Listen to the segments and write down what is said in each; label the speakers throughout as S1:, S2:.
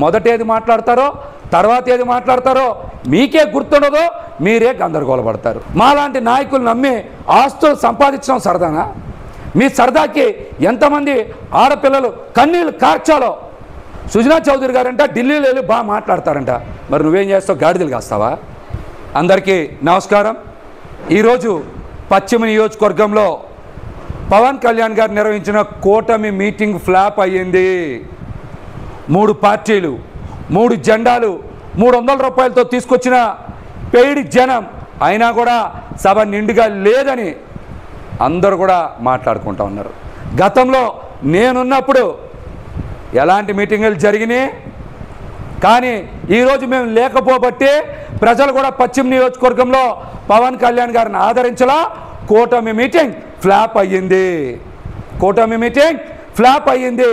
S1: మొదట ఏది మాట్లాడతారో తర్వాత ఏది మాట్లాడతారో మీకే గుర్తుండదో, మీరే గందరగోళపడతారు. మాలాంటి నాయకులు నమ్మి ఆస్తులు సంపాదించడం సరదానా? మీ సరదాకి ఎంతమంది ఆడపిల్లలు కన్నీళ్ళు కార్చాలో. సుజనా చౌదరి గారంట ఢిల్లీలో వెళ్ళి బాగా మాట్లాడతారంట. మరి నువ్వేం చేస్తావు? గాడిదలు కాస్తావా? అందరికీ నమస్కారం. ఈరోజు పశ్చిమ నియోజకవర్గంలో పవన్ కళ్యాణ్ గారు నిర్వహించిన కూటమి మీటింగ్ ఫ్లాప్ అయ్యింది. 3 పార్టీలు, 3 జెండాలు, 300 రూపాయలతో తీసుకొచ్చిన పెయిడ్ జనం అయినా కూడా సభ నిండుగా లేదని అందరూ కూడా మాట్లాడుకుంటూ ఉన్నారు. గతంలో నేనున్నప్పుడు ఎలాంటి మీటింగులు జరిగినాయి, కానీ ఈరోజు మేము లేకపోబట్టి ప్రజలు కూడా పశ్చిమ నియోజకవర్గంలో పవన్ కళ్యాణ్ గారిని ఆదరించలా. కూటమి మీటింగ్ ఫ్లాప్ అయ్యింది. కూటమి మీటింగ్ ఫ్లాప్ అయ్యింది.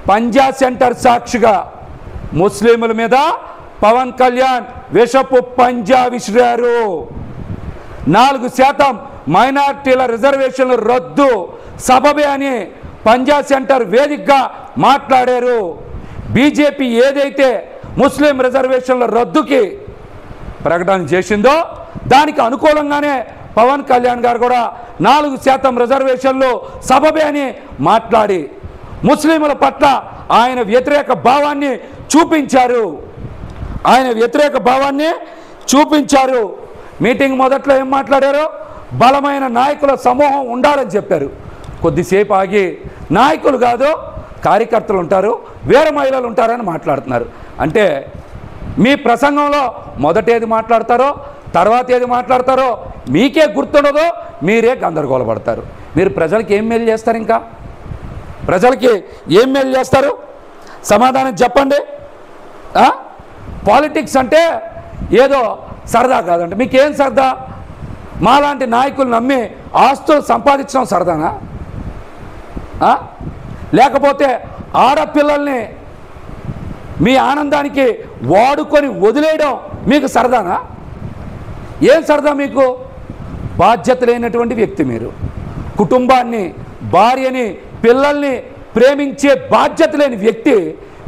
S1: పంజా సెంటర్ సాక్షిగా ముస్లింల మీద పవన్ కళ్యాణ్ విషపు పంజా విసిరారు. 4% మైనార్టీల రిజర్వేషన్లు రద్దు సబబే అని పంజా సెంటర్ వేదికగా మాట్లాడారు. బీజేపీ ఏదైతే ముస్లిం రిజర్వేషన్ల రద్దుకి ప్రకటన చేసిందో దానికి అనుకూలంగానే పవన్ కళ్యాణ్ గారు కూడా 4% రిజర్వేషన్లు సబబే అని మాట్లాడి ముస్లింల పట్ల ఆయన వ్యతిరేక భావాన్ని చూపించారు. మీటింగ్ మొదట్లో ఏం మాట్లాడారు? బలమైన నాయకుల సమూహం ఉండాలని చెప్పారు. కొద్దిసేపు ఆగి నాయకులు కాదు కార్యకర్తలు ఉంటారు, వేరే మహిళలు ఉంటారని మాట్లాడుతున్నారు. అంటే మీ ప్రసంగంలో మొదట ఏది మాట్లాడతారో తర్వాత ఏది మాట్లాడతారో మీకే గుర్తుండదో, మీరే గందరగోళపడతారు. మీరు ప్రజలకి ఏం మేలు చేస్తారు? ఇంకా ప్రజలకి ఏం మేలు చేస్తారు? సమాధానం చెప్పండి. పాలిటిక్స్ అంటే ఏదో సరదా కాదంటే మీకేం సరదా? మాలాంటి నాయకులు నమ్మి ఆస్తులు సంపాదించడం సరదానా? లేకపోతే ఆడపిల్లల్ని మీ ఆనందానికి వాడుకొని వదిలేయడం మీకు సరదానా? ఏం సరదా మీకు? బాధ్యత లేనటువంటి వ్యక్తి మీరు. కుటుంబాన్ని, భార్యని, పిల్లల్ని ప్రేమించే బాధ్యత లేని వ్యక్తి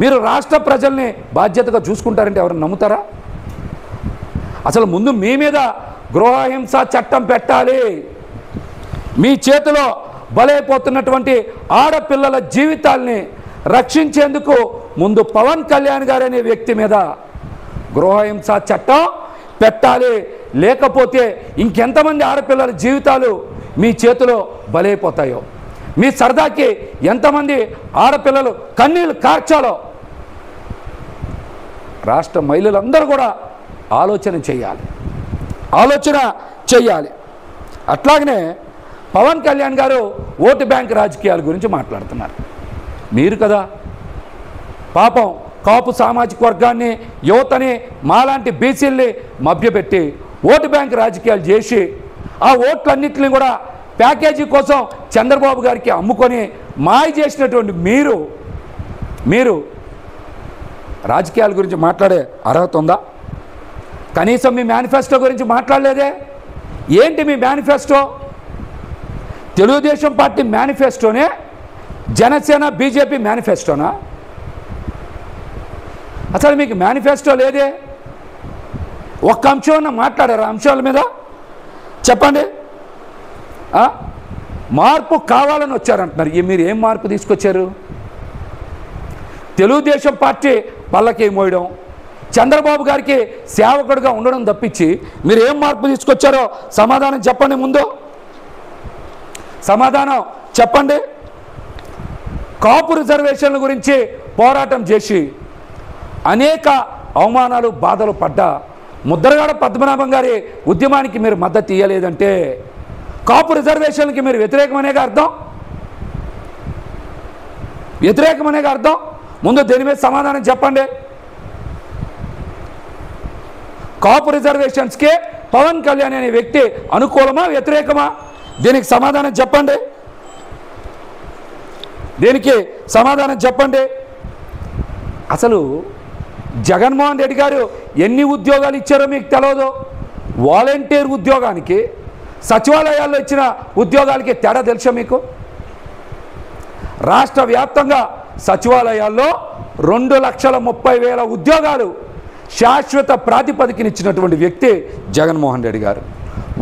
S1: మీరు రాష్ట్ర ప్రజల్ని బాధ్యతగా చూసుకుంటారంటే ఎవరైనా నమ్ముతారా? అసలు ముందు మీ మీద గృహహింస చట్టం పెట్టాలి. మీ చేతిలో బలైపోతున్నటువంటి ఆడపిల్లల జీవితాల్ని రక్షించేందుకు ముందు పవన్ కళ్యాణ్ గారు అనే వ్యక్తి మీద గృహహింస చట్టం పెట్టాలి. లేకపోతే ఇంకెంతమంది ఆడపిల్లల జీవితాలు మీ చేతిలో బలైపోతాయో, మీ సరదాకి ఎంతమంది ఆడపిల్లలు కన్నీళ్ళు కార్చాలో రాష్ట్ర మహిళలందరూ కూడా ఆలోచన చేయాలి. అట్లాగనే పవన్ కళ్యాణ్ గారు ఓటు బ్యాంక్ రాజకీయాల గురించి మాట్లాడుతున్నారు. మీరు కదా పాపం కాపు సామాజిక వర్గాన్ని, యువతని, మాలాంటి బీసీల్ని మభ్యపెట్టి ఓటు బ్యాంక్ రాజకీయాలు చేసి ఆ ఓట్లన్నింటినీ కూడా ప్యాకేజీ కోసం చంద్రబాబు గారికి అమ్ముకొని మాయ చేసినటువంటి మీరు రాజకీయాల గురించి మాట్లాడే అర్హత ఉందా? కనీసం మీ మేనిఫెస్టో గురించి మాట్లాడలేదే. ఏంటి మీ మేనిఫెస్టో? తెలుగుదేశం పార్టీ మేనిఫెస్టోనే జనసేన బీజేపీ మేనిఫెస్టోనా? అసలు మీకు మేనిఫెస్టో లేదే. ఒక్క అంశం మాట్లాడారు అంశాల మీద చెప్పండి. మార్పు కావాలని వచ్చారంటున్నారు. మీరు ఏం మార్పు తీసుకొచ్చారు? తెలుగుదేశం పార్టీ పల్లకి మోయడం, చంద్రబాబు గారికి సేవకుడిగా ఉండడం తప్పించి మీరు ఏం మార్పు తీసుకొచ్చారో సమాధానం చెప్పండి. ముందు సమాధానం చెప్పండి. కాపు రిజర్వేషన్ల గురించి పోరాటం చేసి అనేక అవమానాలు, బాధలు పడ్డ ముద్రగడ పద్మనాభం గారి ఉద్యమానికి మీరు మద్దతు ఇవ్వలేదంటే కాపు రిజర్వేషన్లకి మీరు వ్యతిరేకమనేగా అర్థం. ముందు దీని మీద సమాధానం చెప్పండి. కాపు రిజర్వేషన్స్కి పవన్ కళ్యాణ్ అనే వ్యక్తి అనుకూలమా వ్యతిరేకమా? దీనికి సమాధానం చెప్పండి. అసలు జగన్మోహన్ రెడ్డి గారు ఎన్ని ఉద్యోగాలు ఇచ్చారో మీకు తెలియదు. వాలంటీర్ ఉద్యోగానికి, సచివాలయాల్లో ఇచ్చిన ఉద్యోగాలకి తేడా తెలుసా మీకు? రాష్ట్ర వ్యాప్తంగా సచివాలయాల్లో 2,30,000 ఉద్యోగాలు శాశ్వత ప్రాతిపదికనిచ్చినటువంటి వ్యక్తి జగన్మోహన్ రెడ్డి గారు.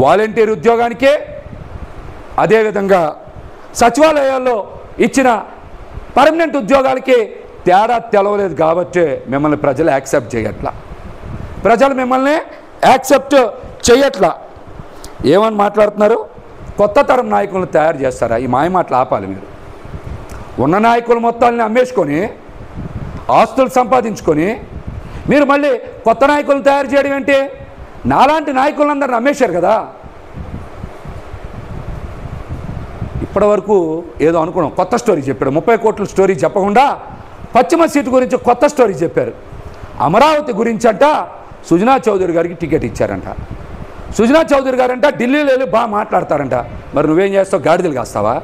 S1: వాలంటీర్ ఉద్యోగానికే, అదేవిధంగా సచివాలయాల్లో ఇచ్చిన పర్మనెంట్ ఉద్యోగాలకి తేడా తెలవలేదు కాబట్టి మిమ్మల్ని ప్రజలు యాక్సెప్ట్ చేయట్లా. ప్రజలు మిమ్మల్ని యాక్సెప్ట్ చేయట్లా. ఏమని మాట్లాడుతున్నారు? కొత్త తరం నాయకులను తయారు చేస్తారా? ఈ మాయ మాటలు ఆపాలి మీరు. ఉన్న నాయకులు మొత్తాన్ని అమ్మేసుకొని ఆస్తులు సంపాదించుకొని మీరు మళ్ళీ కొత్త నాయకులను తయారు చేయడం ఏంటి? నాలాంటి నాయకులందరిని అమ్మేశారు కదా. ఇప్పటి వరకు ఏదో అనుకున్నాం, కొత్త స్టోరీ చెప్పాడు. 30 కోట్ల స్టోరీ చెప్పకుండా పశ్చిమ సీటు గురించి కొత్త స్టోరీ చెప్పారు. అమరావతి గురించి అంట సుజనా చౌదరి గారికి టికెట్ ఇచ్చారంట. సుజనా చౌదరి గారంట ఢిల్లీలో వెళ్ళి బాగా మాట్లాడతారంట. మరి నువ్వేం చేస్తావు? గాడిదలు కాస్తావా?